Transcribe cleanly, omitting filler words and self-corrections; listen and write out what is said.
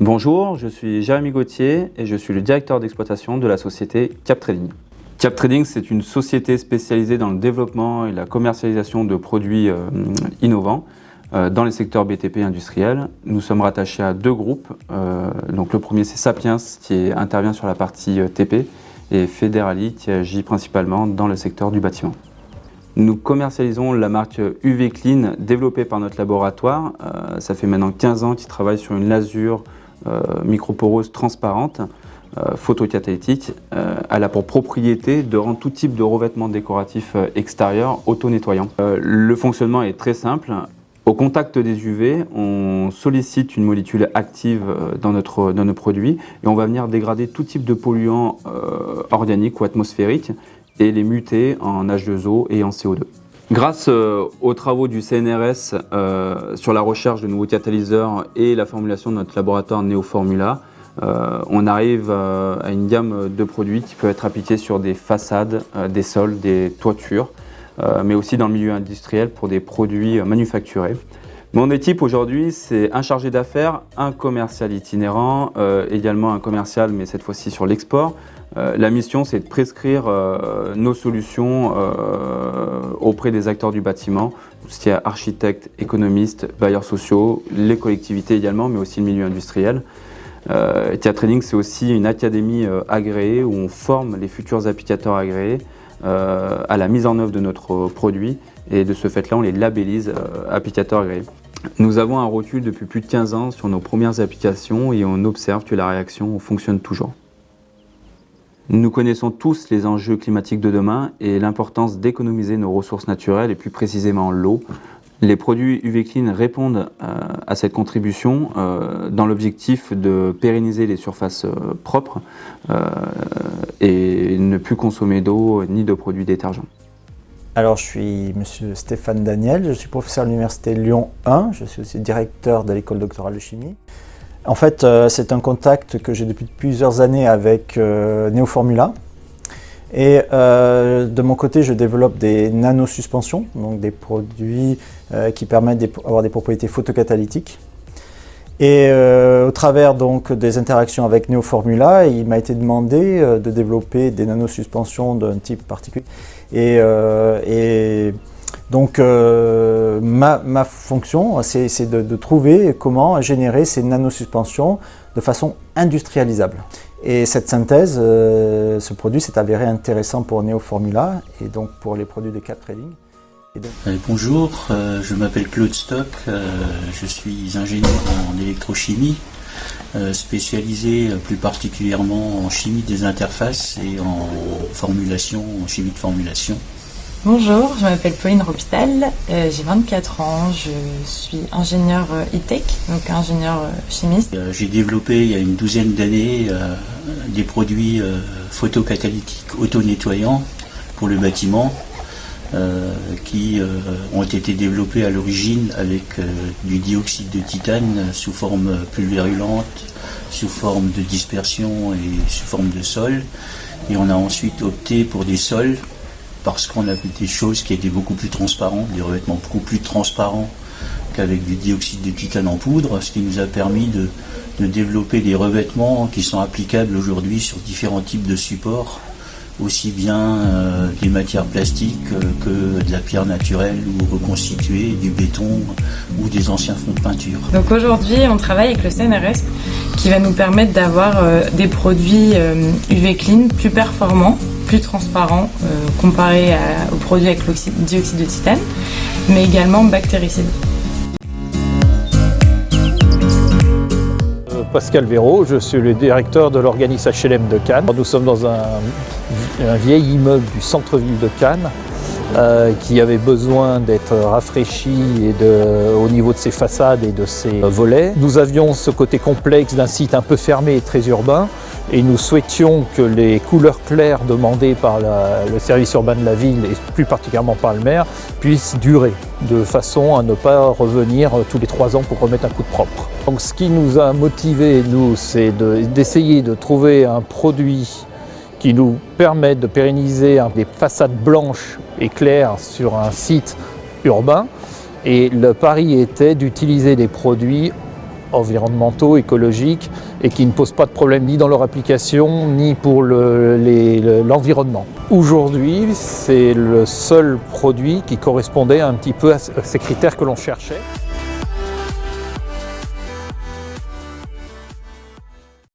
Bonjour, je suis Jérémy Gauthier et je suis le directeur d'exploitation de la société Cap Trading. Cap Trading, c'est une société spécialisée dans le développement et la commercialisation de produits innovants dans les secteurs BTP industriels. Nous sommes rattachés à deux groupes. Donc le premier, c'est Sapiens qui intervient sur la partie TP et Federali qui agit principalement dans le secteur du bâtiment. Nous commercialisons la marque UV Clean développée par notre laboratoire. Ça fait maintenant 15 ans qu'ils travaillent sur une lasure microporeuse transparente, photocatalytique. Elle a pour propriété de rendre tout type de revêtement décoratif extérieur auto-nettoyant. Le fonctionnement est très simple. Au contact des UV, on sollicite une molécule active dans nos produits et on va venir dégrader tout type de polluants organiques ou atmosphériques et les muter en H2O et en CO2. Grâce aux travaux du CNRS sur la recherche de nouveaux catalyseurs et la formulation de notre laboratoire Neoformula, on arrive à une gamme de produits qui peut être appliquée sur des façades, des sols, des toitures, mais aussi dans le milieu industriel pour des produits manufacturés. Mon équipe aujourd'hui, c'est un chargé d'affaires, un commercial itinérant, également un commercial, mais cette fois-ci sur l'export. La mission, c'est de prescrire nos solutions auprès des acteurs du bâtiment, tout ce qui est architectes, économistes, bailleurs sociaux, les collectivités également, mais aussi le milieu industriel. Cap Trading, c'est aussi une académie agréée où on forme les futurs applicateurs agréés à la mise en œuvre de notre produit et de ce fait-là, on les labellise applicateurs agréés. Nous avons un recul depuis plus de 15 ans sur nos premières applications et on observe que la réaction fonctionne toujours. Nous connaissons tous les enjeux climatiques de demain et l'importance d'économiser nos ressources naturelles et plus précisément l'eau. Les produits UV Clean répondent à cette contribution dans l'objectif de pérenniser les surfaces propres et ne plus consommer d'eau ni de produits détergents. Alors je suis monsieur Stéphane Daniel, je suis professeur à l'université Lyon 1, je suis aussi directeur de l'école doctorale de chimie. En fait, c'est un contact que j'ai depuis plusieurs années avec Neoformula. Et de mon côté, je développe des nanosuspensions, donc des produits qui permettent d'avoir des propriétés photocatalytiques. Et au travers donc des interactions avec Neoformula, il m'a été demandé de développer des nanosuspensions d'un type particulier. Donc ma fonction, c'est de trouver comment générer ces nanosuspensions de façon industrialisable. Et cette synthèse, ce produit s'est avéré intéressant pour Neoformula et donc pour les produits de Cap Trading. Bonjour, je m'appelle Claude Stock, je suis ingénieur en électrochimie, spécialisé plus particulièrement en chimie des interfaces et en formulation, en chimie de formulation. Bonjour, je m'appelle Pauline Ropital, j'ai 24 ans, je suis ingénieur e-tech, donc ingénieur chimiste. J'ai développé il y a une douzaine d'années des produits photocatalytiques auto-nettoyants pour le bâtiment qui ont été développés à l'origine avec du dioxyde de titane sous forme pulvérulente, sous forme de dispersion et sous forme de sol. Et on a ensuite opté pour des sols parce qu'on avait des choses qui étaient beaucoup plus transparentes, des revêtements beaucoup plus transparents qu'avec du dioxyde de titane en poudre, ce qui nous a permis de développer des revêtements qui sont applicables aujourd'hui sur différents types de supports, aussi bien des matières plastiques que de la pierre naturelle ou reconstituée, du béton ou des anciens fonds de peinture. Donc aujourd'hui, on travaille avec le CNRS qui va nous permettre d'avoir des produits UV Clean plus performants, plus transparents comparés aux produits avec le dioxyde de titane, mais également bactéricides. Pascal Véraud, je suis le directeur de l'organisme HLM de Cannes. Nous sommes dans un vieil immeuble du centre-ville de Cannes qui avait besoin d'être rafraîchi au niveau de ses façades et de ses volets. Nous avions ce côté complexe d'un site un peu fermé et très urbain et nous souhaitions que les couleurs claires demandées par le service urbain de la ville et plus particulièrement par le maire puissent durer de façon à ne pas revenir tous les 3 ans pour remettre un coup de propre. Donc ce qui nous a motivés, nous, c'est d'essayer de trouver un produit qui nous permette de pérenniser des façades blanches et claires sur un site urbain. Et le pari était d'utiliser des produits environnementaux, écologiques et qui ne posent pas de problème ni dans leur application ni pour l'environnement. Aujourd'hui, c'est le seul produit qui correspondait un petit peu à ces critères que l'on cherchait.